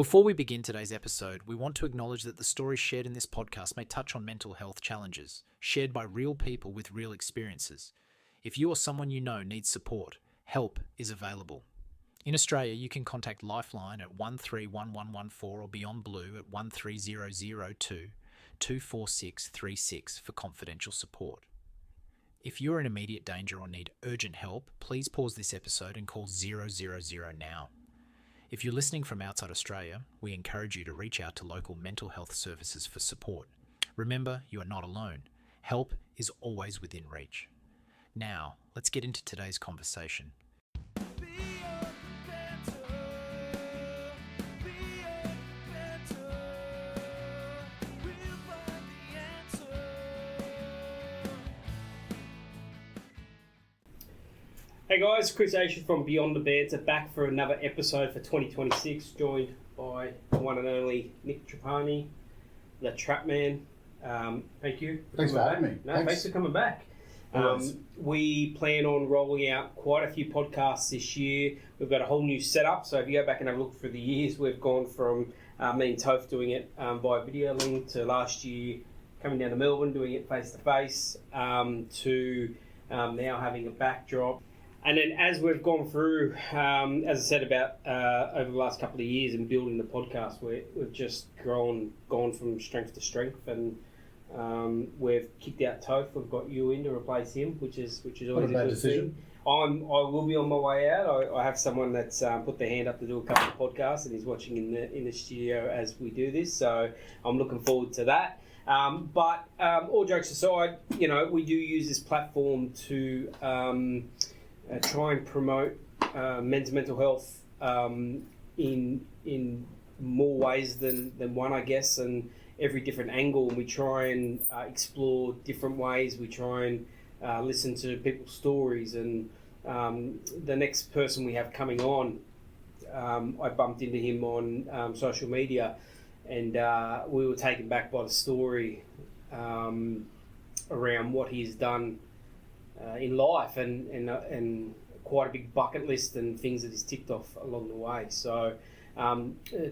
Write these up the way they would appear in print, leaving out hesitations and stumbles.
Before we begin today's episode, we want to acknowledge that the stories shared in this podcast may touch on mental health challenges, shared by real people with real experiences. If you or someone you know needs support, help is available. In Australia, you can contact Lifeline at 131114 or Beyond Blue at 13002 24636 for confidential support. If you're in immediate danger or need urgent help, please pause this episode and call 000 now. If you're listening from outside Australia, we encourage you to reach out to local mental health services for support. Remember, you are not alone. Help is always within reach. Now, let's get into today's conversation. Hey guys, Chris Asher from Beyond The Banter, back for another episode for 2026, joined by the one and only Nick Trapani, the Trap Man. Thank you. Thanks for having me. Thanks for coming back. We plan on rolling out quite a few podcasts this year. We've got a whole new setup, so if you go back and have a look through the years, we've gone from me and Toph doing it via video link to last year coming down to Melbourne doing it face-to-face to now having a backdrop. And then as we've gone through, as I said about over the last couple of years and building the podcast, we've just gone from strength to strength, and we've kicked out Toph. We've got you in to replace him, which is always a good decision. I will be on my way out. I have someone that's put their hand up to do a couple of podcasts, and he's watching in the studio as we do this. So I'm looking forward to that. But all jokes aside, we do use this platform to try and promote men's mental health in more ways than one, I guess, and every different angle. And we try and explore different ways. We try and listen to people's stories. And the next person we have coming on, I bumped into him on social media, and we were taken back by the story around what he's done in life, and quite a big bucket list and things that he's ticked off along the way. So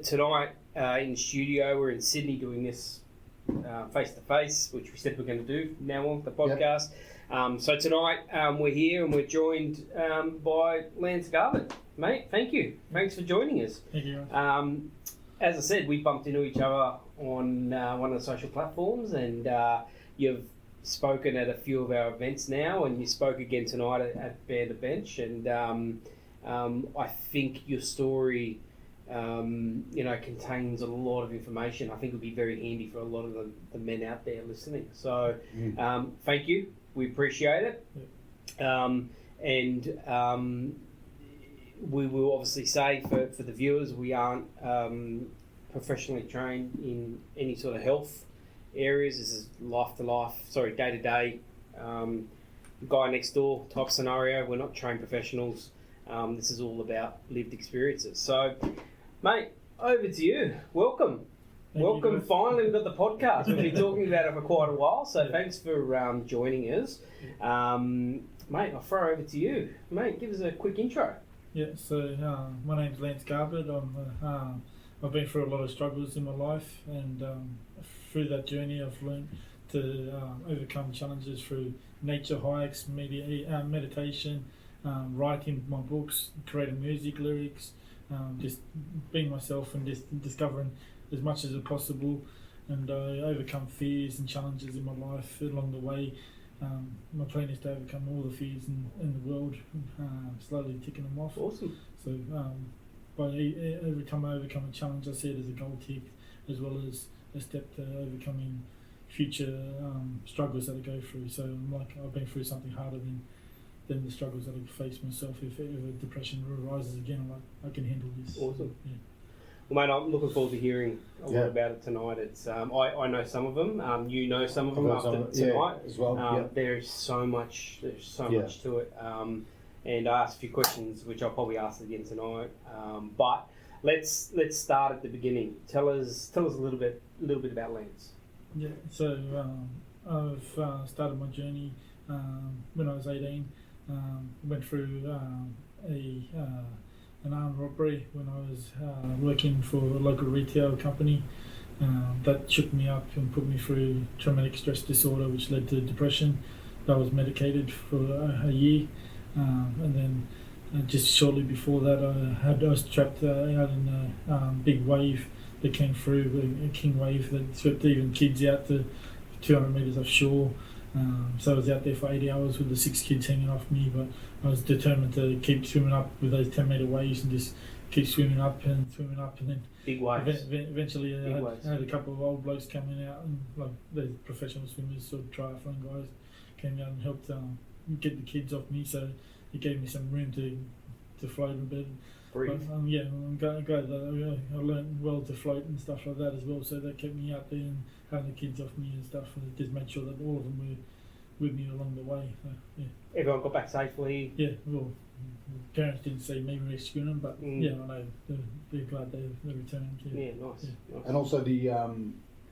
tonight in the studio, we're in Sydney doing this face-to-face, which we said we're going to do now on the podcast. Yep. So tonight we're here and we're joined by Lance Garbet. Mate, thank you. Thanks for joining us. Thank you. As I said, we bumped into each other on one of the social platforms, and you've spoken at a few of our events now, and you spoke again tonight at Bear the Bench, and I think your story contains a lot of information. I think it would be very handy for a lot of the men out there listening. So thank you, we appreciate it. And we will obviously say for the viewers, we aren't professionally trained in any sort of health areas. This is day to day, guy next door type scenario. We're not trained professionals. This is all about lived experiences. So, mate, over to you. Welcome. Thank you. Finally, we've got the podcast. We've been talking about it for quite a while, so thanks for joining us. Mate, I'll throw over to you. Mate, give us a quick intro. Yeah, so my name's Lance Garbet. I've been through a lot of struggles in my life, and through that journey I've learned to overcome challenges through nature hikes, meditation, writing my books, creating music lyrics, just being myself and just discovering as much as possible, and overcome fears and challenges in my life along the way. My plan is to overcome all the fears in the world, slowly ticking them off. Awesome. So by overcome a challenge, I see it as a goal tick, as well as a step to overcoming future struggles that I go through. So I've been through something harder than the struggles that I face myself. If ever depression arises again, I can handle this. Awesome. Yeah. Well, mate, I'm looking forward to hearing a lot about it tonight. It's I know some of them. You know some of them after tonight as well. There's so much to it. And I asked a few questions, which I'll probably ask again tonight. But let's start at the beginning. Tell us a little bit about Lance. Yeah. So I've started my journey when I was 18. Went through a an armed robbery when I was working for a local retail company. That shook me up and put me through traumatic stress disorder, which led to depression. I was medicated for a year, and then just shortly before that, I was trapped out in a big wave that came through, a king wave that swept even kids out to 200 metres offshore. So I was out there for 80 hours with the 6 kids hanging off me, but I was determined to keep swimming up with those 10-metre waves and just keep swimming up, and then big waves. Eventually I had a couple of old blokes coming out, and like the professional swimmers, sort of triathlon guys, came out and helped get the kids off me, so it gave me some room to float a bit. Breathe. But, I'm glad that I learned well to float and stuff like that as well, so that kept me out there and having the kids off me and stuff, and it just made sure that all of them were with me along the way. So, yeah. Everyone got back safely? Yeah, well, parents didn't see me rescuing them, but yeah, I know they're glad they returned. Yeah, nice. Nice. And also the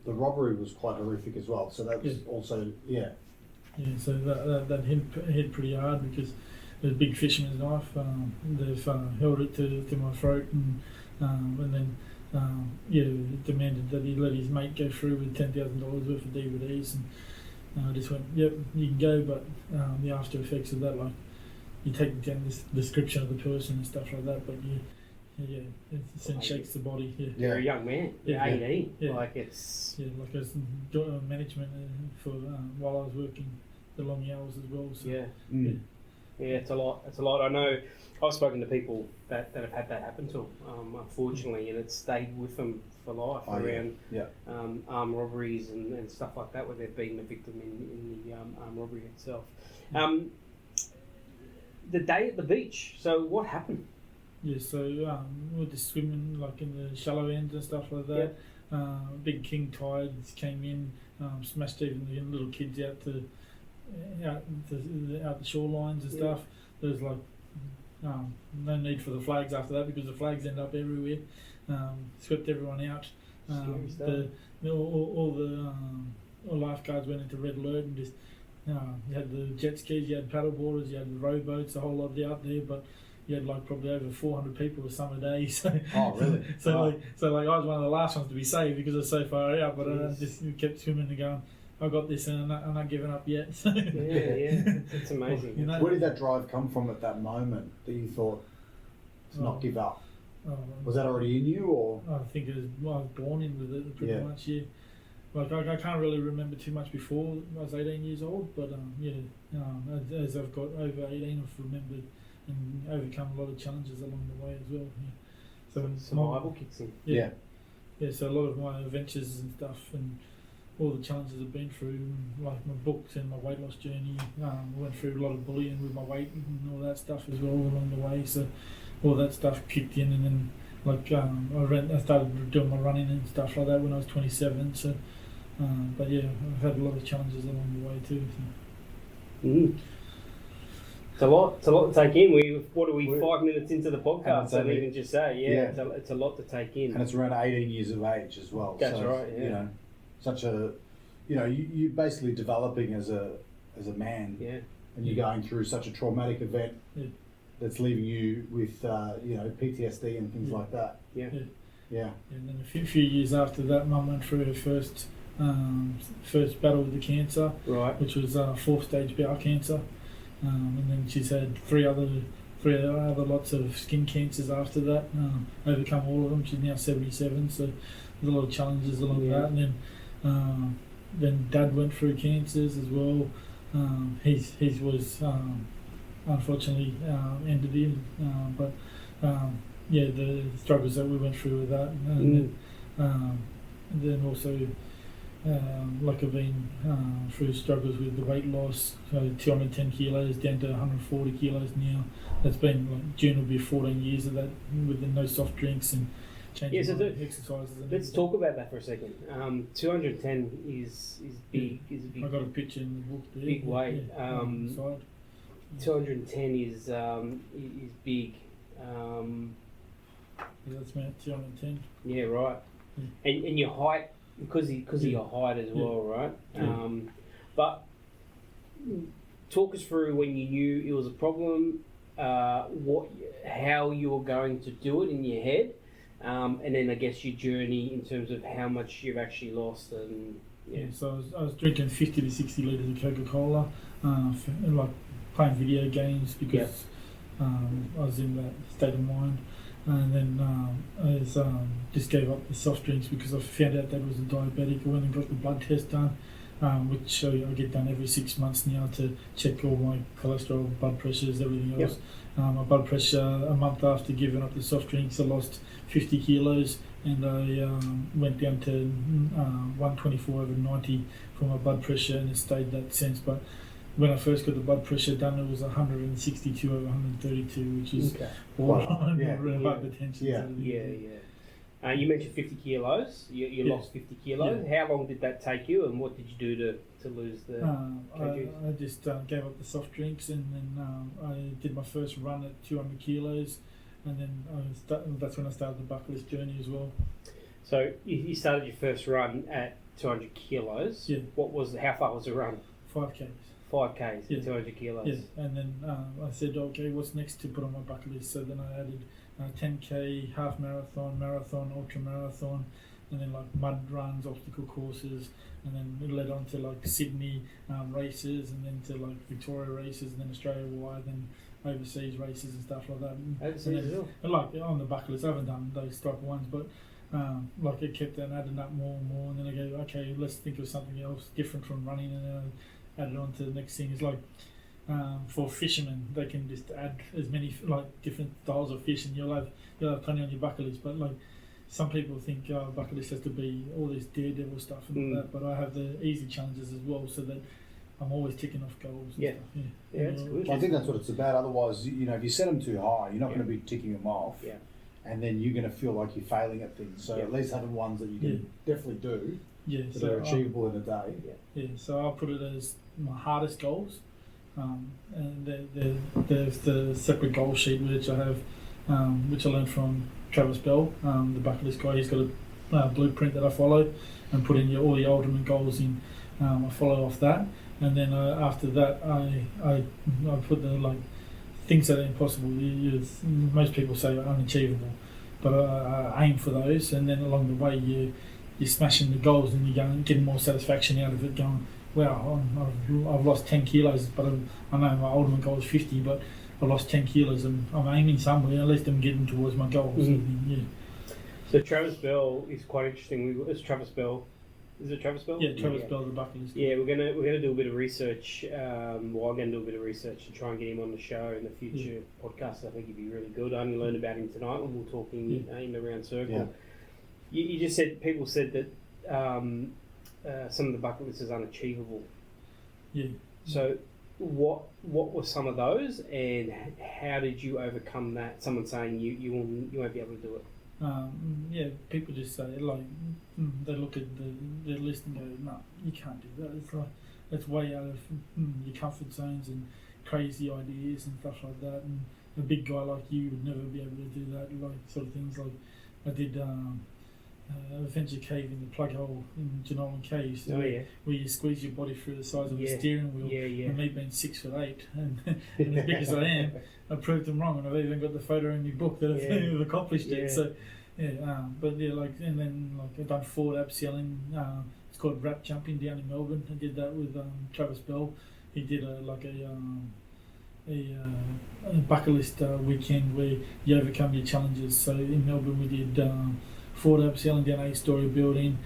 robbery was quite horrific as well, so that was also, yeah. Yeah, so that hit pretty hard because there's a big fisherman's knife. They've held it to my throat, and then demanded that he let his mate go through with $10,000 worth of DVDs, and I just went, yep, you can go, but the after effects of that, like you take down this description of the person and stuff like that, but it shakes the body. Yeah, you're a young man. You're 18. Yeah. Like it's like I was doing management for while I was working the long hours as well. So, yeah, it's a lot. It's a lot. I know. I've spoken to people that have had that happen to them, unfortunately, and it's stayed with them for life around armed robberies and stuff like that, where they've been a victim in the armed robbery itself. The day at the beach. So what happened? Yeah, so we were just swimming like in the shallow ends and stuff like that. Big king tides came in, smashed even the little kids out the shorelines and stuff. There was like no need for the flags after that because the flags end up everywhere. Swept everyone out. All the lifeguards went into red alert and just you had the jet skis, you had paddle boarders, you had the rowboats, a whole lot out there, but you had like probably over 400 people a summer day. So, oh really? So I was one of the last ones to be saved because I was so far out, but I just kept swimming and going, I got this, and I'm not giving up yet. So. Yeah, it's amazing. Well, where did that drive come from at that moment that you thought to not give up? Was that already in you, or? I think I was born in with it pretty much. Yeah, like I can't really remember too much before I was 18 years old, but as I've got over 18, I've remembered and overcome a lot of challenges along the way as well. Yeah. So survival kicks in. Yeah. So a lot of my adventures and stuff and all the challenges I've been through, like my books and my weight loss journey. I went through a lot of bullying with my weight and all that stuff as well along the way. So all that stuff kicked in, and then like I started doing my running and stuff like that when I was 27. So, but yeah, I've had a lot of challenges along the way too. So. It's a lot to take in. What are we 5 minutes into the podcast? I didn't even just say, it's a lot to take in. And it's around 18 years of age as well. That's right. Yeah. You know, such a, you're basically developing as a man. Yeah. And you're going through such a traumatic event that's leaving you with PTSD and things like that. Yeah. Yeah. And then a few years after that, Mum went through her first battle with the cancer, right? Which was 4th stage bowel cancer. And then she's had three other lots of skin cancers after that. Overcome all of them. She's now 77, so there's a lot of challenges along that. And then Dad went through cancers as well. His was unfortunately ended in, but the struggles that we went through with that, and then also. Like I've been through struggles with the weight loss, so 210 kilos down to 140 kilos now. That's been like June will be 14 years of that with the no soft drinks and changing exercises. Let's talk about that for a second. 210 is big. Is a big. I got a picture in the book there. Big weight. 210 is big. That's about 210. Yeah, right. Yeah. And your height. Because of your height as well, right? Yeah. But talk us through when you knew it was a problem. how you were going to do it in your head, and then I guess your journey in terms of how much you've actually lost. And so I was drinking 50 to 60 litres of Coca-Cola, like playing video games because I was in that state of mind. And then I just gave up the soft drinks because I found out that I was a diabetic. I went and got the blood test done, which I get done every 6 months now to check all my cholesterol, blood pressures, everything else. My blood pressure, a month after giving up the soft drinks, I lost 50 kilos, and I went down to 124/90 for my blood pressure, and it stayed that since. But when I first got the blood pressure done, it was 162/132, which is borderline hypertension. You mentioned 50 kilos. You lost 50 kilos. Yeah. How long did that take you, and what did you do to lose the kgs? I just gave up the soft drinks, and then I did my first run at 200 kilos, and then that's when I started the bucket list journey as well. So you started your first run at 200 kilos. Yeah. How far was the run? 5Ks. 5Ks, 200 kilos. Yeah, and then I said, okay, what's next to put on my bucket list? So then I added 10K, half marathon, marathon, ultra marathon, and then like mud runs, obstacle courses, and then it led on to like Sydney races, and then to like Victoria races, and then Australia wide, and overseas races and stuff like that. And like on the bucket list, I haven't done those type of ones, but like it kept on adding up more and more, and then I go, okay, let's think of something else different from running, and then I added on to the next thing. Is like for fishermen, they can just add as many like different styles of fish, and you'll have plenty on your bucket list. But like some people think bucket list has to be all this daredevil stuff and all that. But I have the easy challenges as well, so that I'm always ticking off goals. And stuff. That's good. I think that's what it's about. Otherwise, if you set them too high, you're not going to be ticking them off. Yeah. And then you're going to feel like you're failing at things. So at least having ones that you can definitely do that are achievable in a day. So I'll put it as my hardest goals, and there's the separate goal sheet which I have, which I learned from Travis Bell, the bucket list guy. He's got a blueprint that I follow and put in all the ultimate goals in. I follow off that, and then after that I put the like things that are impossible. Most people say are unachievable, but I aim for those, and then along the way you're smashing the goals, and you're getting more satisfaction out of it. Going, wow, I've lost 10 kilos, but I know my ultimate goal is 50, but I've lost 10 kilos, and I'm aiming somewhere. At least I'm getting towards my goals. So Travis Bell is quite interesting. It's Travis Bell. Is it Travis Bell? Yeah, Travis Bell, the bucket list. Yeah, we're gonna do a bit of research. I'm gonna do a bit of research and try and get him on the show in the future podcast. I think he'd be really good. I only learned about him tonight when we were talking in the round circle. Yeah. You just said people said that some of the bucket lists is unachievable. Yeah. So what were some of those, and how did you overcome that? Someone saying you won't be able to do it. People just say like they look at the list and go, no, you can't do that. It's like it's way out of your comfort zones and crazy ideas and stuff like that. And a big guy like you would never be able to do that. Like sort of things like I did adventure cave in the plug hole in Genolan Caves, where you squeeze your body through the size of a steering wheel. And me being 6'8" and as big as I am, I proved them wrong, and I've even got the photo in my book that I've accomplished it. So and then I've done forward abseiling. It's called wrap jumping down in Melbourne. I did that with Travis Bell. He did a bucket list weekend where you overcome your challenges. So in Melbourne we did forward abseiling down an 8-storey building,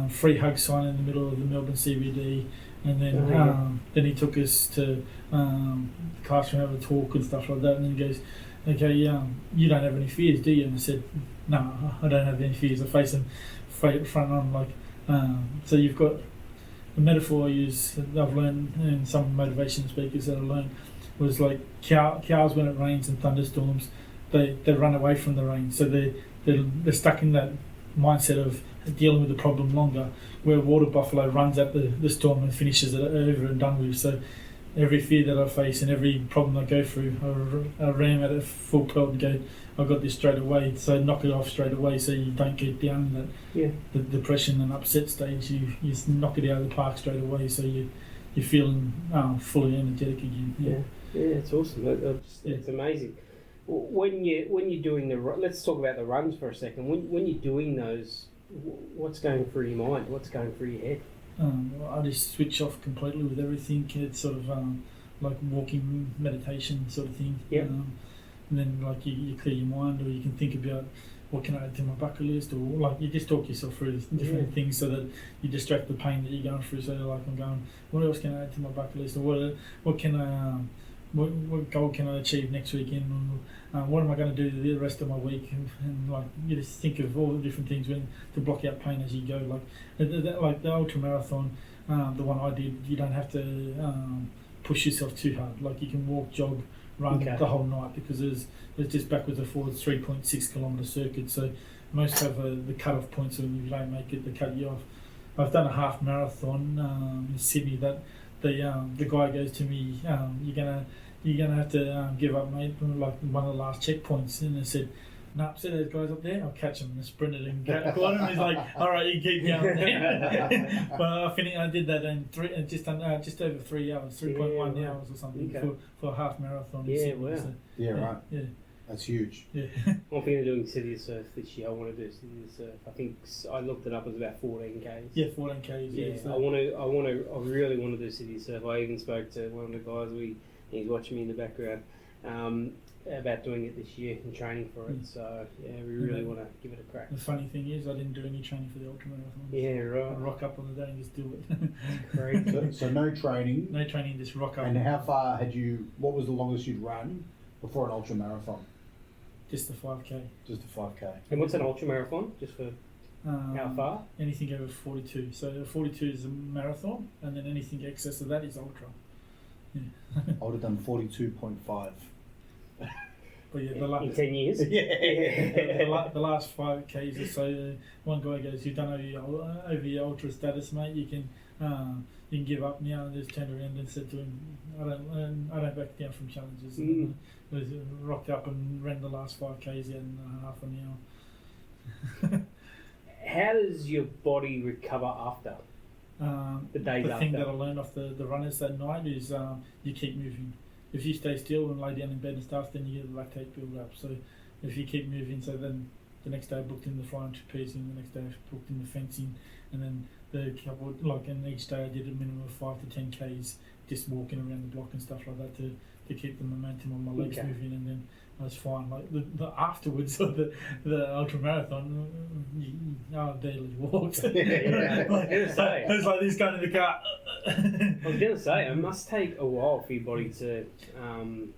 free hug sign in the middle of the Melbourne CBD, and then he took us to the classroom, have a talk and stuff like that, and then he goes, okay, you don't have any fears, do you? And I said, no, I don't have any fears. I face them front on. So you've got the metaphor I use that I've learned, and some motivation speakers that I learned was like cows when it rains and thunderstorms, they run away from the rain. So they're stuck in that mindset of dealing with the problem longer, where water buffalo runs at the storm and finishes it over and done with. So every fear that I face and every problem I go through, I ram at it full pelt and go, I've got this straight away. So knock it off straight away, so you don't get down in that the depression and upset stage. You knock it out of the park straight away, so you you're feeling fully energetic again. Yeah, it's awesome. It's amazing. When you're doing let's talk about the runs for a second. When you're doing those, what's going through your mind? What's going through your head? I just switch off completely with everything. It's sort of like walking meditation sort of thing. Yeah. And then like you clear your mind, or you can think about what can I add to my bucket list, or like you just talk yourself through different things so that you distract the pain that you're going through. So like I'm going, what else can I add to my bucket list, or what can I what goal can I achieve next weekend, or what am I going to do the rest of my week, and like you just think of all the different things to block out pain as you go. Like the ultra marathon, the one I did, you don't have to push yourself too hard. Like you can walk, jog, run the whole night, because there's just backwards and forwards 3.6 kilometre circuit. So most have the cut-off points, so when you don't make it, they cut you off. I've done a half marathon in Sydney that the guy goes to me, you're gonna have to give up, mate, like one of the last checkpoints. And I said, no, see those guys up there? I'll catch them. And I sprinted and caught him. He's like, all right, you keep going. But I did that in just over 3 hours, 3.1 hours or something for a half marathon. Yeah, wow. So, right. Yeah. That's huge. Yeah. I'm thinking of doing City of Surf this year. I want to do City of Surf. I think I looked it up. It was about 14 k's. Yeah, 14 k's. Yeah, So. I really want to do City of Surf. I even spoke to one of the guys. He's watching me in the background. About doing it this year and training for it. So yeah, we really want to give it a crack. The funny thing is, I didn't do any training for the ultramarathon. Yeah, right. I rock up on the day and just do it. That's great. So no training. No training, just rock up. And how far what was the longest you'd run before an ultra marathon? Just a 5k. Just a 5k. And what's an ultra marathon? Just for how far? Anything over 42. So 42 is a marathon, and then anything excess of that is ultra. Yeah. I would have done 42.5. But yeah, in 10 years? the last 5Ks or so, one guy goes, you've done over your ultra status, mate, you can give up now. And just turned around and said to him, I don't back down from challenges. And rocked up and ran the last 5Ks in half an hour. How does your body recover after? The days after? The thing that I learned off the runners that night is you keep moving. If you stay still and lay down in bed and stuff, then you get the lactate build up. So if you keep moving, so then the next day I booked in the flying trapeze, and the next day I booked in the fencing, and then and each day I did a minimum of 5 to 10 Ks, just walking around the block and stuff like that to keep the momentum on my legs moving, and then I was fine. Like the afterwards of the ultra marathon, I barely walked. I was gonna say. It was like this going in the car. I was gonna say, it must take a while for your body to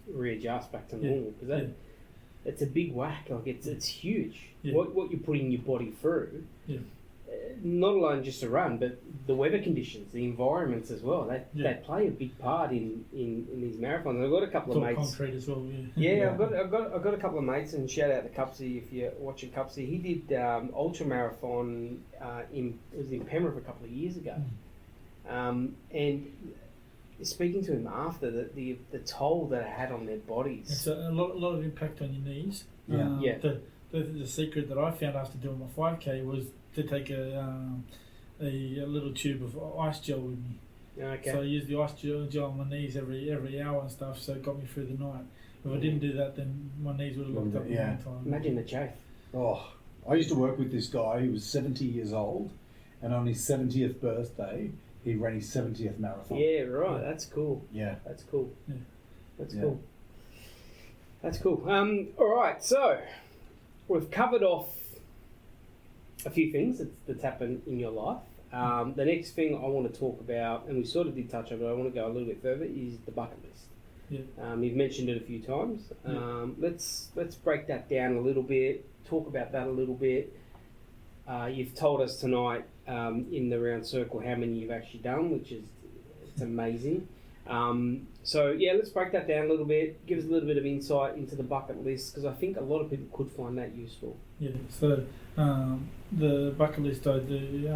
readjust back to normal, because it's a big whack. Like it's huge. Yeah. What you're putting your body through. Yeah. Not alone just a run, but the weather conditions, the environments as well. They play a big part in these marathons. I've got a couple of mates. Concrete as well. Yeah, I've got a couple of mates, and shout out to Cupsy if you're watching Cupsy. He did ultra marathon it was in Penrith a couple of years ago, and speaking to him after the toll that it had on their bodies. It's a lot of impact on your knees. The secret that I found after doing my 5K was to take a little tube of ice gel with me. Okay. So I used the ice gel on my knees every hour and stuff, so it got me through the night. If I didn't do that, then my knees would have locked up a long time. Imagine the chafe. Oh, I used to work with this guy who was 70 years old, and on his 70th birthday, he ran his 70th marathon. Yeah, right. That's cool. Yeah. That's cool. Yeah. That's cool. That's cool. All right, so we've covered off a few things that's happened in your life. The next thing I want to talk about, and we sort of did touch on it, but I want to go a little bit further, is the bucket list. Yeah. You've mentioned it a few times. Let's break that down a little bit, talk about that a little bit. You've told us tonight in the round circle how many you've actually done, which is it's amazing. So yeah, let's break that down a little bit. Give us a little bit of insight into the bucket list, because I think a lot of people could find that useful. Yeah. So the bucket list I do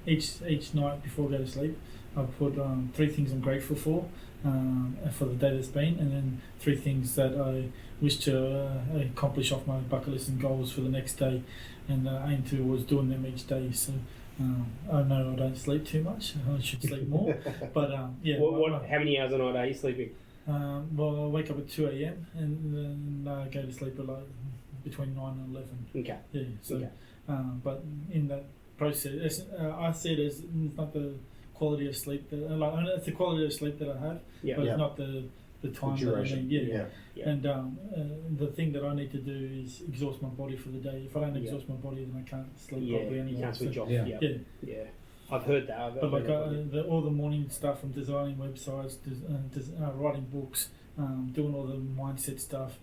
each night before I go to sleep. I put 3 things I'm grateful for, for the day that's been, and then 3 things that I wish to accomplish off my bucket list and goals for the next day, and aim towards doing them each day. So I know I don't sleep too much. I should sleep more, but yeah. How many hours a night are you sleeping? Well, I wake up at 2 a.m. and then go to sleep at like between 9 and 11. Okay. Yeah. So, okay. But in that process, I see it as not the quality of sleep that it's the quality of sleep that I have, but it's not the time that I need. Yeah. And the thing that I need to do is exhaust my body for the day. If I don't exhaust my body, then I can't sleep properly anymore. You can't switch off. Yeah. I've heard that. All the morning stuff from designing websites, writing books, doing all the mindset stuff,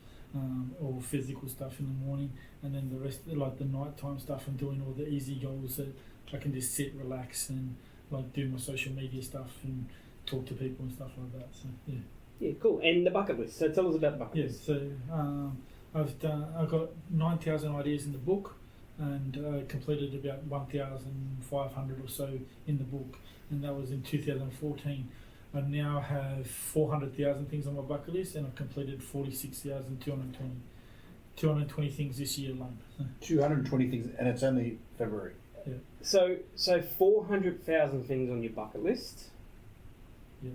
or physical stuff in the morning, and then the rest, like the nighttime stuff, and doing all the easy goals that I can just sit, relax, and like do my social media stuff and talk to people and stuff like that. So yeah. Yeah, cool. And the bucket list. So tell us about the bucket list. So I've got 9,000 ideas in the book, and completed about 1,500 or so in the book, and that was in 2014. I now have 400,000 things on my bucket list, and I've completed 46,220. 220 things this year alone. 220 things, and it's only February. Yeah. So 400,000 things on your bucket list. Yeah.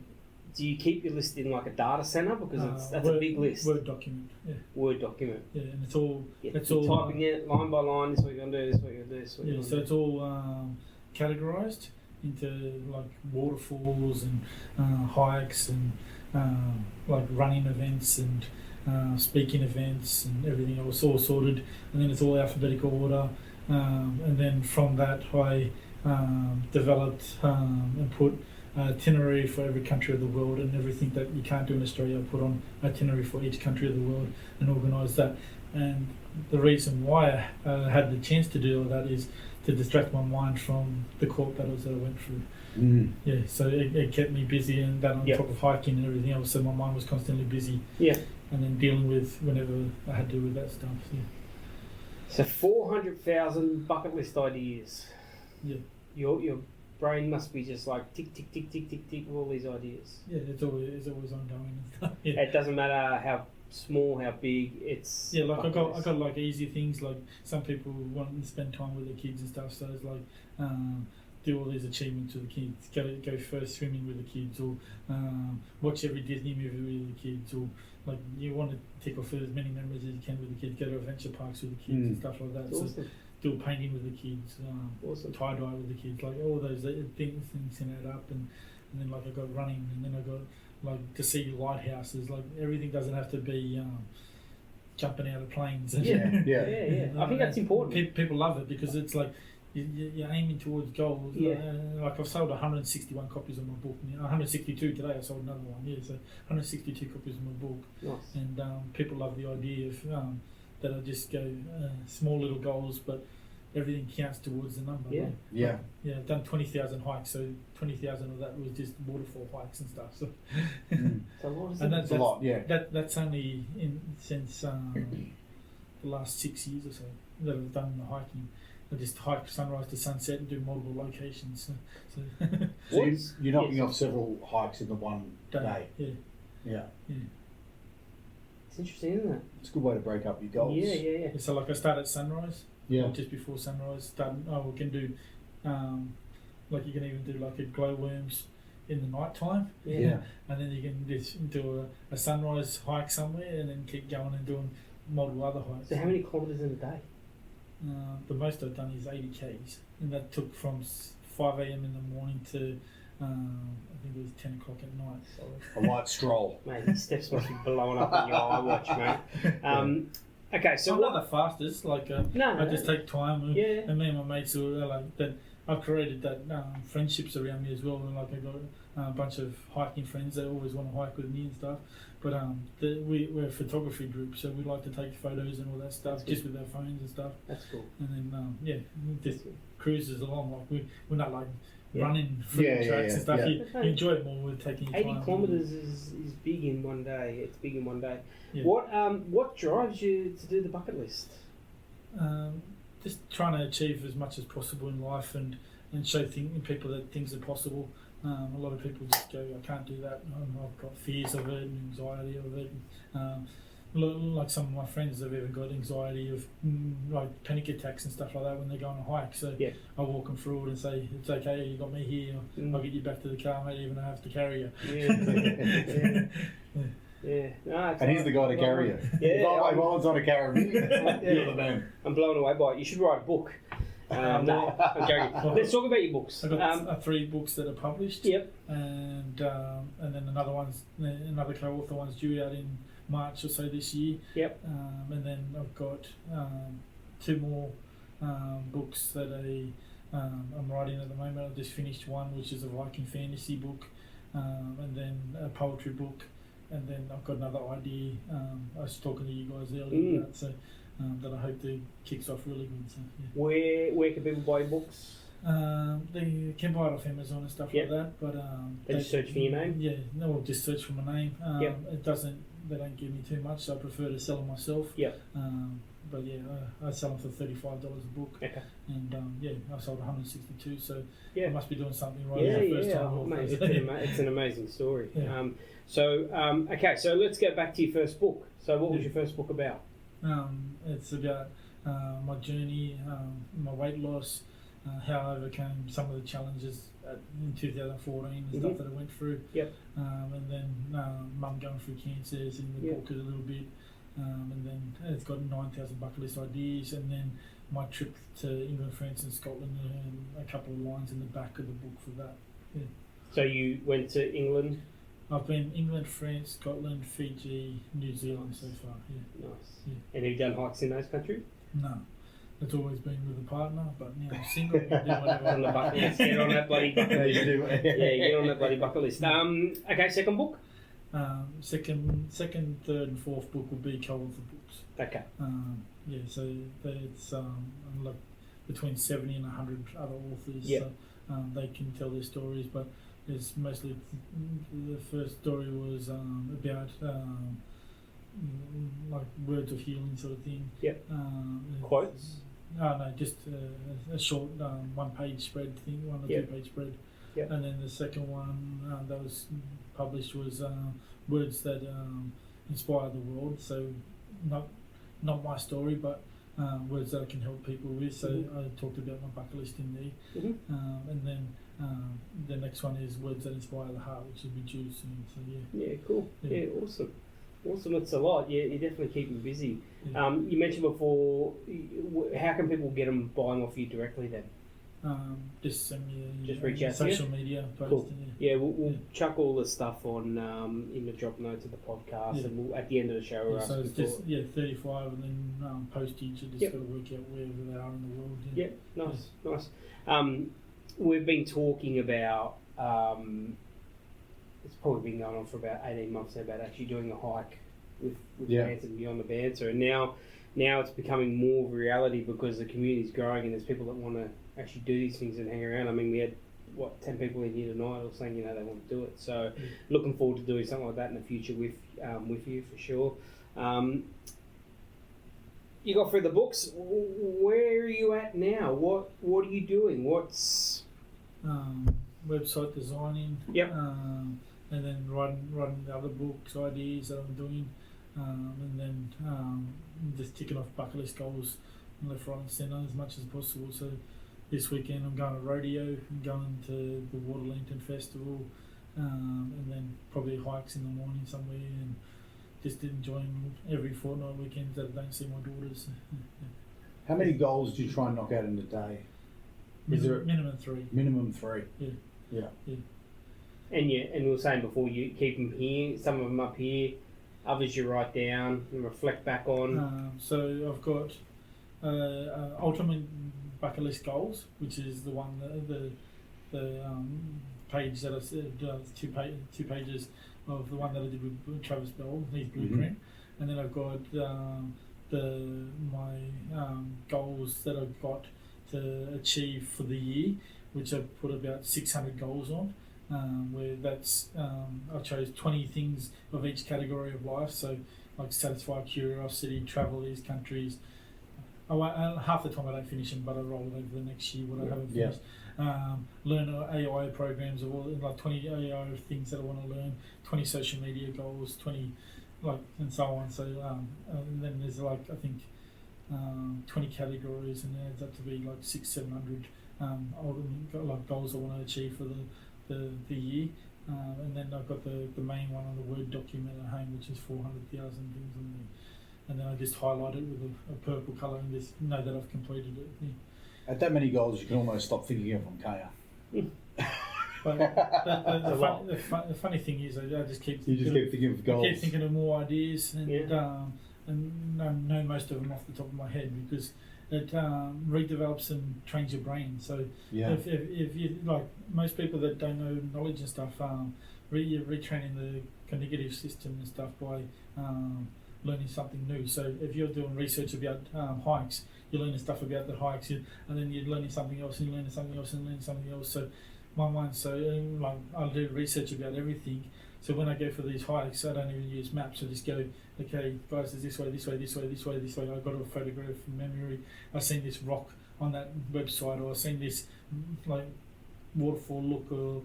Do you keep your list in like a data center, because that's a big list? Word document. Yeah. Word document. Yeah, and it's all. It's all typing it line by line. This is what you're gonna do. This is what you're gonna do. This is what you're gonna so do. it's all categorized into like waterfalls and hikes and like running events and speaking events and everything else, all sorted, and then it's all alphabetical order, and then from that I developed and put itinerary for every country of the world, and everything that you can't do in Australia I put on itinerary for each country of the world and organise that. And the reason why I had the chance to do all that is to distract my mind from the court battles that I went through. Yeah, so it kept me busy, and that on top of hiking and everything else, so my mind was constantly busy. Yeah. And then dealing with whenever I had to do with that stuff. Yeah. So 400,000 bucket list ideas. Yeah. Your brain must be just like tick, tick, tick, tick, tick, tick, all these ideas. Yeah, it's always ongoing and stuff. Yeah. It doesn't matter how small, how big, it's... Yeah, like I got like easy things, like some people want to spend time with their kids and stuff, so it's like do all these achievements with the kids, go first swimming with the kids, or watch every Disney movie with the kids, or like you want to tick off as many memories as you can with the kids, go to adventure parks with the kids and stuff like that. Awesome. So do painting with the kids, tie-dye with the kids, like all those things can add up, and then like I got running, and then I got like to see lighthouses, like everything doesn't have to be jumping out of planes. Yeah. I think that's important. People love it because it's like you're aiming towards goals. Like I've sold 161 copies of my book. 162 today. I sold another one. Yeah, so 162 copies of my book. Nice. And people love the idea of that I just go small little goals, but everything counts towards the number. Yeah. I've done 20,000 hikes, so 20,000 of that was just waterfall hikes and stuff. So That's a lot. Yeah. That's only since the last 6 years or so that I've done the hiking. I just hike sunrise to sunset and do multiple locations. So you're knocking off several hikes in the one day. Yeah. It's interesting, isn't it? It's a good way to break up your goals. Yeah. So like I start at sunrise. Yeah. Just before sunrise, we can do like you can even do like a glowworms in the night time. Yeah. And then you can just do a sunrise hike somewhere, and then keep going and doing multiple other hikes. So how many kilometres in a day? The most I've done is 80 k's, and that took from 5 a.m. in the morning to I think it was 10 o'clock at night. So. A light stroll. Mate, these steps must be blowing up in your iWatch, mate. Okay, so I'm not the fastest. Like I just take time, and me and my mates are like that. I've created that friendships around me as well, and like I got a bunch of hiking friends that always want to hike with me and stuff. But we're a photography group, so we like to take photos and all that stuff just with our phones and stuff. That's cool. And then just cruises along. Like we're not like running tracks and stuff. You enjoy it more with taking your 80 time. 80 kilometres is big in one day. It's big in one day. Yeah. What drives you to do the bucket list? just trying to achieve as much as possible in life and show people that things are possible. A lot of people just go, I can't do that. I've got fears of it and anxiety of it. Like some of my friends have even got anxiety of like panic attacks and stuff like that when they go on a hike. So I walk them through it and say, it's okay, you got me here. I'll get you back to the car, mate, even if I have to carry you. Yeah. No, and he's the guy to carry you. Yeah. If I was on a carry, you're the man. I'm blown away by it. You should write a book. I'm joking. Let's talk about your books. I've got 3 books that are published. Yep. And then another co-author one's due out in March or so this year. Yep. And then I've got 2 more books that I'm writing at the moment. I've just finished one, which is a Viking fantasy book, and then a poetry book, and then I've got another idea. I was talking to you guys earlier about, so that I hope to kicks off really good. So, yeah. Where can people buy books? They can buy it off Amazon and stuff like that, but they just search for your name. Yeah, no, just search for my name. They don't give me too much, so I prefer to sell them myself. But yeah, I sell them for $35 a book. Okay. And I sold 162, so I must be doing something right the first time. Oh, mate, it's an amazing story. So let's get back to your first book. So what was your first book about? It's about my journey, my weight loss, how I overcame some of the challenges in 2014 and stuff that I went through. And then mum going through cancers in the book a little bit. And then it's got 9,000 bucket list ideas, and then my trip to England, France and Scotland, and a couple of lines in the back of the book for that. So you went to England? I've been England, France, Scotland, Fiji, New Zealand so far. Nice. And have you done hikes in those countries? No. It's always been with a partner, but now I'm single. I can do whatever. On the bucket list. Get on that bloody bucket list. Get on that bloody bucket list. Okay, second book? Second, third, and fourth book will be co-author books. Okay. So it's like between 70 and 100 other authors. So they can tell their stories, but it's mostly the first story was about like words of healing sort of thing. Quotes? No, just a short 1-page spread thing, 1 or 2-page spread. And then the second one that was published was words that inspire the world. So not my story, but words that I can help people with. So I talked about my bucket list in there. And then the next one is words that inspire the heart, which will be due soon. So Cool. Awesome. It's a lot. You definitely keep me busy. You mentioned before, how can people get them buying off you directly then? Just send me reach out social media post. Cool. We'll chuck all the stuff on in the drop notes of the podcast, and we'll, at the end of the show, so it's just 35, and then postage. You just got to work out wherever they are in the world. Nice. We've been talking about. It's probably been going on for about 18 months now about actually doing a hike with Banter and Beyond The Banter, and now it's becoming more of a reality because the community's growing and there's people that want to actually do these things and hang around. I mean, we had 10 people in here tonight all saying they want to do it. So looking forward to doing something like that in the future with you for sure. You got through the books. Where are you at now? What are you doing? What's website designing? And then writing the other books, ideas that I'm doing, and then just ticking off bucket list goals left, right and centre as much as possible. So this weekend I'm going to rodeo, I'm going to the Water Lantern Festival, and then probably hikes in the morning somewhere, and just enjoying every fortnight weekends that I don't see my daughters. How many goals do you try and knock out in a day? Minimum 3. Minimum 3. Yeah. And we were saying before, you keep them here, some of them up here, others you write down and reflect back on. So I've got ultimate bucket list goals, which is the one the page that I said, 2 pages of the one that I did with Travis Bell, his blueprint, and then I've got my goals that I've got to achieve for the year, which I've put about 600 goals on. Where that's I chose 20 things of each category of life, so like satisfy curiosity, travel these countries, half the time I don't finish them, but I roll it over the next year what I haven't finished. Learn AI programs of all, like 20 AI things that I want to learn, 20 social media goals, 20 and so on. So and then there's I think 20 categories, and it adds up to be 600-700 goals I want to achieve for the year. And then I've got the main one on the Word document at home, which is 400,000 things on there. And then I just highlight it with a purple colour and just know that I've completed it. Yeah. At that many goals, you can almost stop thinking of them, can't you? But the funny thing is, I just keep thinking of goals. I keep thinking of more ideas, and know most of them off the top of my head, because it redevelops and trains your brain. So if you most people that don't know knowledge and stuff, you're retraining the cognitive system and stuff by learning something new. So if you're doing research about hikes, you're learning stuff about the hikes, and then you're learning something else, and you're learning something else, and learning something else. So my mind's I'll do research about everything. So when I go for these hikes, I don't even use maps. I just go, okay, guys, it's this way, this way, this way, this way, this way. I've got a photograph from memory. I've seen this rock on that website, or I've seen this waterfall look, or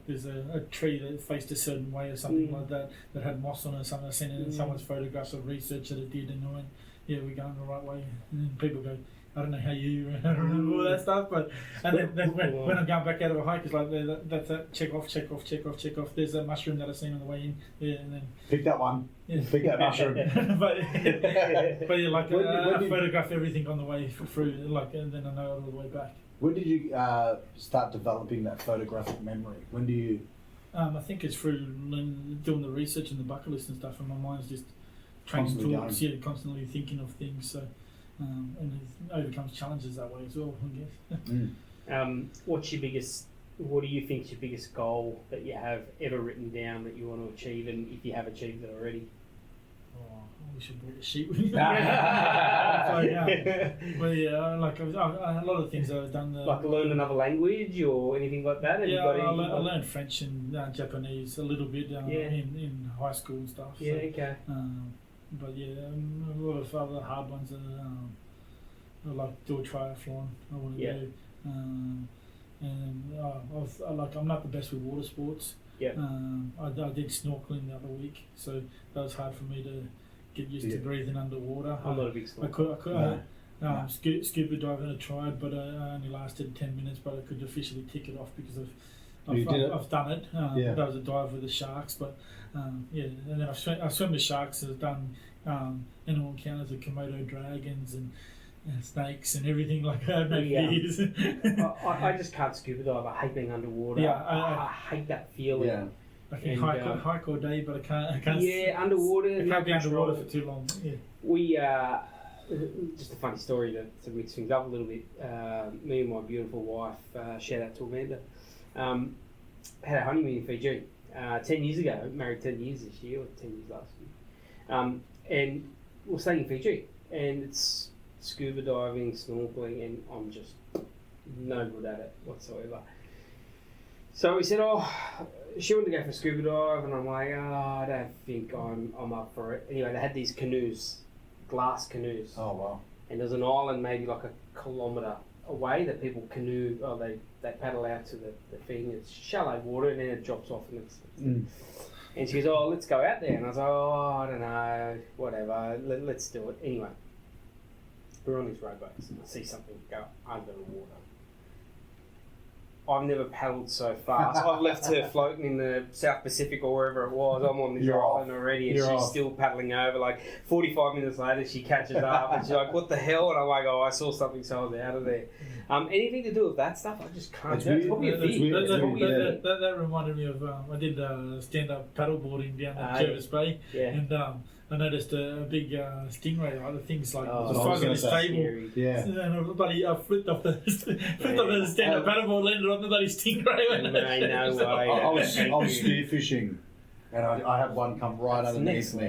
there's a tree that faced a certain way or something like that had moss on it or something. I've seen it in someone's photographs of research that it did, and I went, yeah, we're going the right way. And then people go, I don't know how you remember all that stuff, but and then when I'm going back out of a hike, it's like that's that, check off. There's that mushroom that I've seen on the way in, and then pick that one. Yeah. Pick that mushroom. but I photograph everything on the way through, and then I know it all the way back. When did you start developing that photographic memory? When do you? I think it's through doing the research and the bucket list and stuff, and my mind's just training tools, constantly thinking of things. So. And it overcomes challenges that way as well, I guess. What do you think is your biggest goal that you have ever written down that you want to achieve, and if you have achieved it already? I wish I brought a sheet with me. A lot of things I've done. Learn another language or anything like that? I learned French and Japanese a little bit in high school and stuff. Yeah, okay. But a lot of other hard ones. I do a triathlon. I want to do, and I'm not the best with water sports. Yeah. I did snorkeling the other week, so that was hard for me to get used to breathing underwater. I'm not a big snorkeler. Scuba diving I tried, but I only lasted 10 minutes. But I could officially tick it off because I've done it. That was a dive with the sharks, but and then I swim with sharks. I've done animal encounters with Komodo dragons and snakes and everything like that. I just can't scuba dive. I hate being underwater. I hate that feeling. Yeah. I can hike all day, but I can't. Yeah, underwater. I can't be underwater for too long. Yeah. We just a funny story to mix things up a little bit. Me and my beautiful wife, shout out to Amanda, had a honeymoon in Fiji 10 years ago. Married 10 years this year, or 10 years last year. And we're staying in Fiji, and it's scuba diving, snorkeling, and I'm just no good at it whatsoever. So we said, she wanted to go for a scuba dive, and I'm like, I don't think I'm up for it. Anyway, they had these canoes, glass canoes. Oh, wow. And there's an island maybe like a kilometre away that people canoe, they paddle out to the thing. It's shallow water, and then it drops off, and it's and she goes, let's go out there. And I was like, I don't know, whatever, let's do it. Anyway, we're on these rowboats, and I see something go under the water. I've never paddled so fast. I've left her floating in the South Pacific or wherever it was. I'm on this island already, and she's still paddling over. Like 45 minutes later, she catches up, and she's like, what the hell? And I'm like, I saw something, so I was out of there. Anything to do with that stuff, I just can't do. It's probably a fear. That reminded me of, I did stand-up paddleboarding down at Jervis Bay, and I noticed a big stingray, like the things like the size of this table. Yeah. And I flipped off the stand-up paddleboard, landed on the bloody stingray. No way. I was spearfishing, and I had one come right underneath me,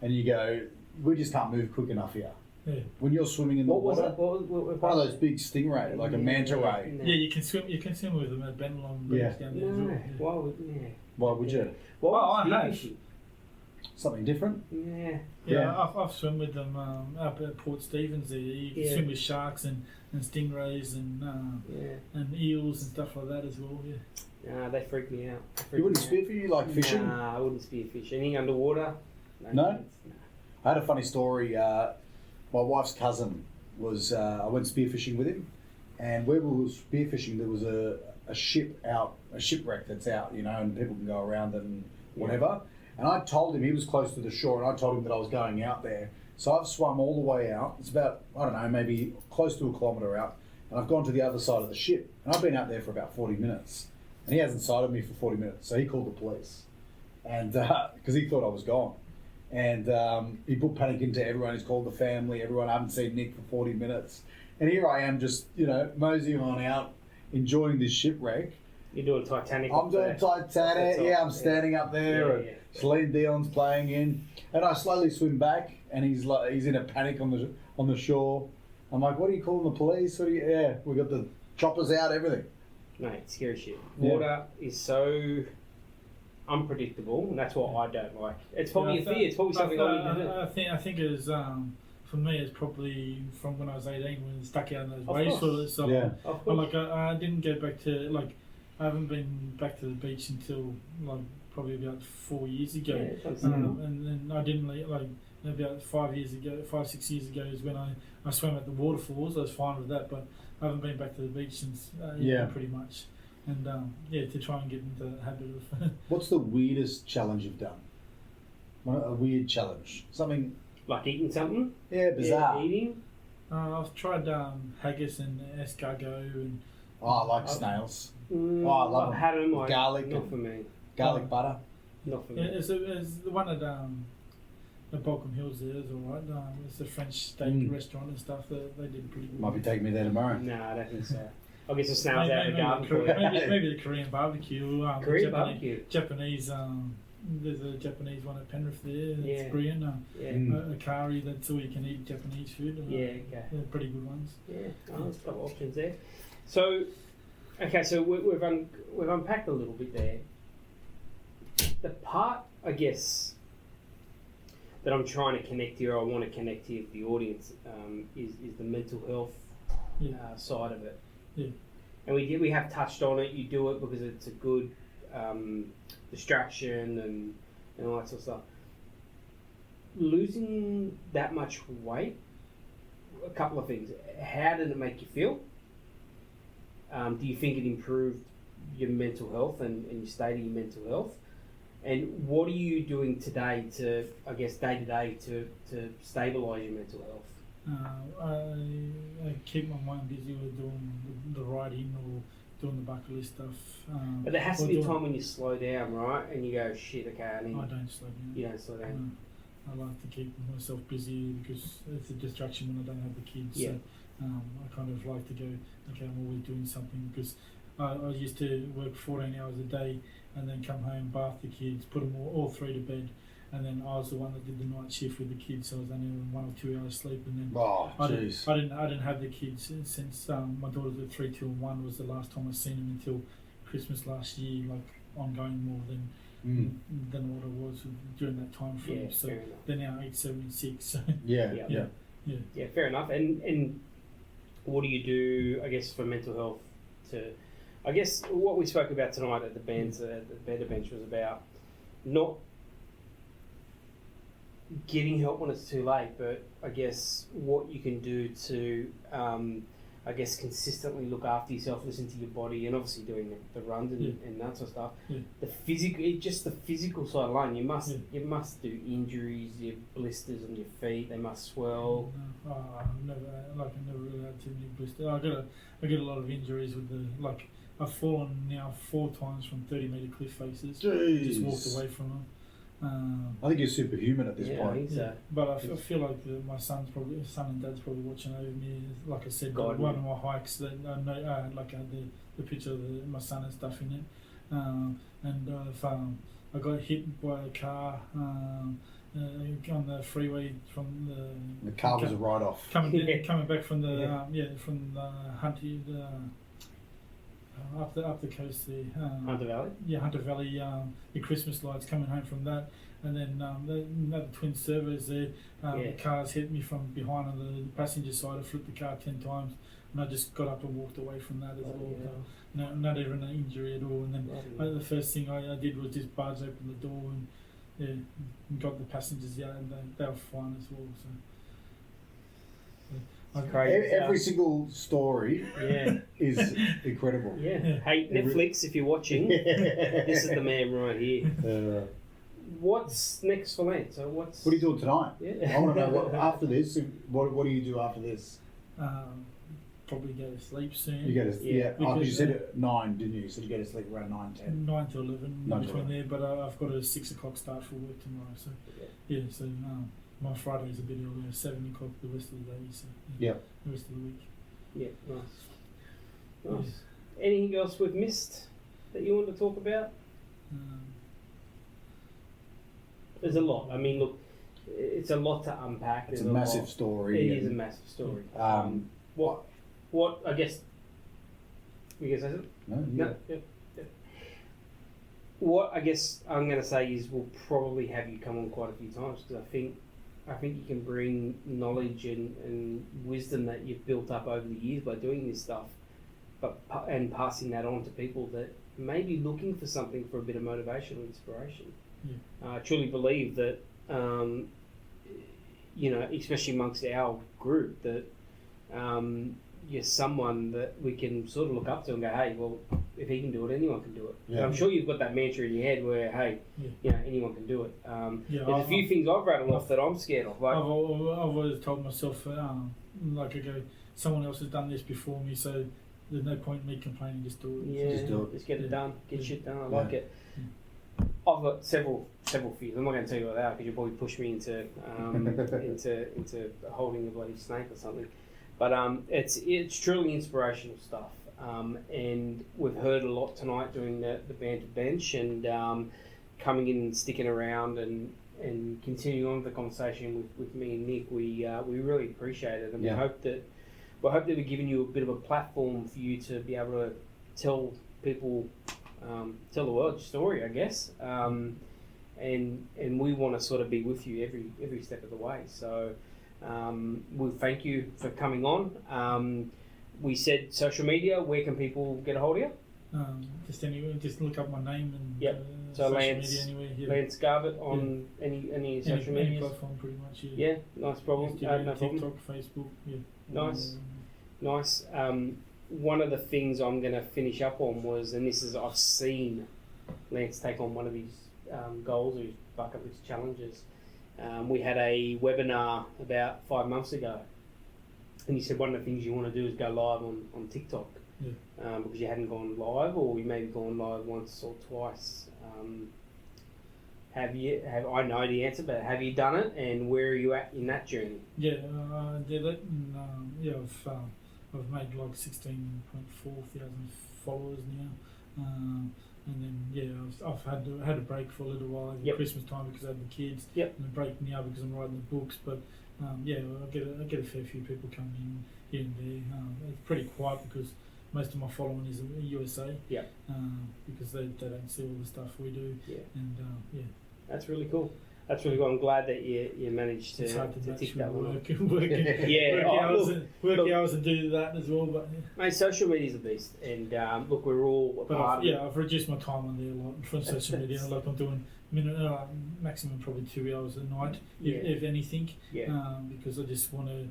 and you go, we just can't move quick enough here. Yeah. When you're swimming in the water, one of those big stingray, like a manta ray. Yeah, you can swim with them at Benelong. Why would you? Well, I have. something different. Yeah. I've swum with them up at Port Stephens there. You can swim with sharks and stingrays and eels and stuff like that as well. Yeah. Nah, they freak me out. You wouldn't spearfish? You like fishing? Nah, I wouldn't spearfish. Anything underwater? No? I had a funny story. My wife's cousin was, I went spearfishing with him, and where we were spearfishing, there was a shipwreck that's out, you know, and people can go around it and whatever. And I told him, he was close to the shore, and I told him that I was going out there. So I've swum all the way out. It's about, I don't know, maybe close to a kilometre out. And I've gone to the other side of the ship. And I've been out there for about 40 minutes. And he hasn't sighted me for 40 minutes. So he called the police. And because he thought I was gone. And he put panic into everyone. He's called the family, everyone. I haven't seen Nick for 40 minutes. And here I am just, you know, moseying on out, enjoying this shipwreck. You're doing Titanic. I'm doing Titanic. Yeah, I'm standing up there. And Celine Dion's playing in. And I slowly swim back, and he's in a panic on the shore. I'm like, what are you calling the police? We got the choppers out, everything. Mate, scary shit. Water is so unpredictable, and that's what I don't like. It's probably a fear. It's probably something I need to do. I think it was, for me, it's probably from when I was 18 when it stuck out in those waves. So I didn't go back to, I haven't been back to the beach until, probably about 4 years ago. And then I didn't, about 5 years ago, 5-6 years ago is when I swam at the waterfalls. I was fine with that, but I haven't been back to the beach since, pretty much. And to try and get into the habit of. What's the weirdest challenge you've done? A weird challenge, something like eating something. Yeah, bizarre. Yeah, eating. I've tried haggis and escargot and. Oh, I like snails. I love them. I've had them. Garlic. Not for me. Garlic butter. Not for me. It's the one at the Balcombe Hills there is all right. It's a French steak restaurant and stuff. They did pretty good. Might be taking me there tomorrow. No, I don't think so. I'll get some snails out of the garden. Maybe the Korean barbecue. Japanese. There's a Japanese one at Penrith there. It's brilliant. A curry. That's all you can eat Japanese food. They're pretty good ones. Yeah, there's a couple of options there. So, so we've unpacked a little bit there. The part, I guess, that I'm trying to connect here, or I want to connect here with the audience, is the mental health side of it. Yeah. And we have touched on it. You do it because it's a good distraction and all that sort of stuff. Losing that much weight, a couple of things. How did it make you feel? Do you think it improved your mental health and your state of your mental health? And what are you doing today to, I guess, day to day to stabilise your mental health? I keep my mind busy with doing the writing or doing the bucket list stuff. But there has to be a time when you slow down, right? And you go, shit, okay, I don't slow down. You don't slow down? I like to keep myself busy because it's a distraction when I don't have the kids. Yeah. So I kind of like to go, okay, I'm always doing something because I used to work 14 hours a day and then come home, bath the kids, put them all three to bed. And then I was the one that did the night shift with the kids, so I was only on 1 or 2 hours sleep. And then I didn't have the kids since my daughters were 3, 2, and 1 was the last time I seen them until Christmas last year, ongoing more than what I was during that time frame. Yeah, so they're now 8, 7, and 6. So Yeah, fair enough. And what do you do, I guess, for mental health? I guess what we spoke about tonight at the Banter Bench was about not getting help when it's too late, but I guess what you can do to, consistently look after yourself, listen to your body, and obviously doing the runs and that sort of stuff. Yeah. The physical side alone, you must do injuries, your blisters on your feet, they must swell. I've never really had too many blisters. I get a lot of injuries with I've fallen now 4 times from 30-metre cliff faces. Jeez. Just walked away from them. I think you're superhuman at this point. I think so. But I feel like my son and dad's probably watching over me. Like I said, one of my hikes that I know, the picture of my son and stuff in it. I got hit by a car on the freeway from the car was a write-off. Coming back from the from the Up the coast there. Hunter Valley? Yeah, Hunter Valley, the Christmas lights, coming home from that. And then the twin servos there, cars hit me from behind on the passenger side. I flipped the car 10 times, and I just got up and walked away from that as well. No, not even an injury at all. And then the first thing I did was just barge open the door and got the passengers out, and they were fine as well. So. Every single story is incredible. Yeah. Hey, Netflix, if you're watching, this is the man right here. What's next for Lance? So what are you doing tonight? Yeah. I want to know after this. What do you do after this? Probably go to sleep soon. You go to because you said at 9, didn't you? You said you go to sleep around 9, 10. 9 to 11 between there, but I've got a 6 o'clock start for work tomorrow. So so my Friday is a bit earlier, 7 o'clock the rest of the day. So the rest of the week. Yeah, nice. Anything else we've missed that you want to talk about? There's a lot. I mean, look, it's a lot to unpack. It's a massive story. It is a massive story. What I guess. You guys say something? No. Yeah. What I guess I'm going to say is we'll probably have you come on quite a few times, because I think you can bring knowledge and wisdom that you've built up over the years by doing this stuff, and passing that on to people that may be looking for something for a bit of motivation or inspiration. I truly believe that, especially amongst our group, that you're someone that we can sort of look up to and go, hey, well, if he can do it, anyone can do it. Yeah. I'm sure you've got that mantra in your head where, hey, anyone can do it. There's a few things I've rattled off that I'm scared of. Like, I've always told myself, someone else has done this before me, so there's no point in me complaining, just do it. Yeah, just do it. Just get it done, get shit done. I like it. I've got several fears. I'm not going to tell you about that because you'll probably push me into holding a bloody snake or something. But it's truly inspirational stuff. And we've heard a lot tonight during the banter bench, and coming in and sticking around and continuing on with the conversation with me and Nick. We really appreciate it, and we hope that we've given you a bit of a platform for you to be able to tell people. Tell the world your story, I guess, and we want to sort of be with you every step of the way. So we'll thank you for coming on. We said social media. Where can people get a hold of you? Just look up my name and so Lance Garbet on any social media. Any platform, pretty much. Yeah, nice problem. No TikTok, problem. Facebook. Nice. One of the things I'm going to finish up on was, and this is, I've seen Lance take on one of his goals or his bucket list challenges. We had a webinar about 5 months ago, and you said one of the things you want to do is go live on TikTok, because you hadn't gone live, or you maybe gone live once or twice. I know the answer, but have you done it, and where are you at in that journey? Yeah, I did it, and I've made like 16.4 thousand followers now, and then I've had a break for a little while over Christmas time because I had the kids, and a break now because I'm writing the books. But I get a fair few people coming in here and there. It's pretty quiet because most of my following is in the USA. Because they don't see all the stuff we do. That's really cool. That's really cool. I'm glad that you managed to tick that one off. Work hours and do that as well. But mate, social media's a beast, and look, we're all a part of it. I've reduced my time on there a lot from social media. Like I'm doing maximum probably 2 hours a night, if anything, because I just want to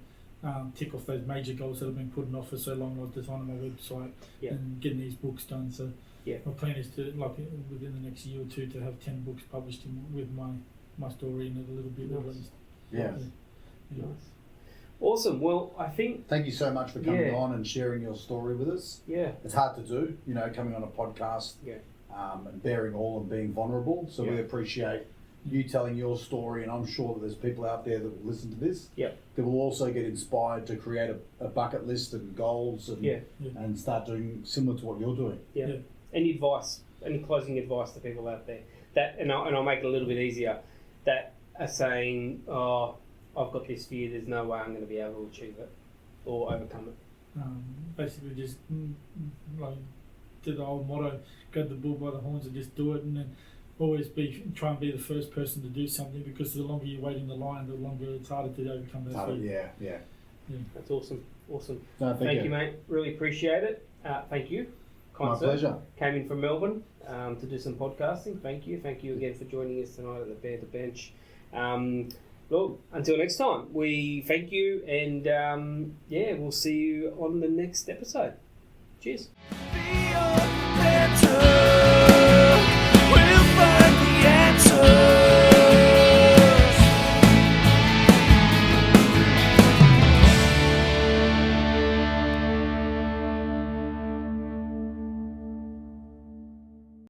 tick off those major goals that have been putting off for so long, like designing my website and getting these books done. So my plan is to, like, within the next year or two, to have 10 books published with my story in it a little bit at least. Nice. Awesome. Well, I think... Thank you so much for coming on and sharing your story with us. Yeah. It's hard to do, coming on a podcast and bearing all and being vulnerable. So we appreciate you telling your story, and I'm sure that there's people out there that will listen to this that will also get inspired to create a bucket list and goals and start doing similar to what you're doing. Any advice, any closing advice to people out there? And I'll make it a little bit easier, that are saying, I've got this fear, there's no way I'm going to be able to achieve it or overcome it. Basically just to the old motto, grab the bull by the horns and just do it, and then always try and be the first person to do something, because the longer you wait in the line, the longer it's harder to overcome that fear. Yeah. That's awesome. No, thank you, mate. Really appreciate it. Thank you. My pleasure. Came in from Melbourne to do some podcasting. Thank you. Thank you again for joining us tonight at the Bear the Bench. Look, until next time, we thank you, and we'll see you on the next episode. Cheers.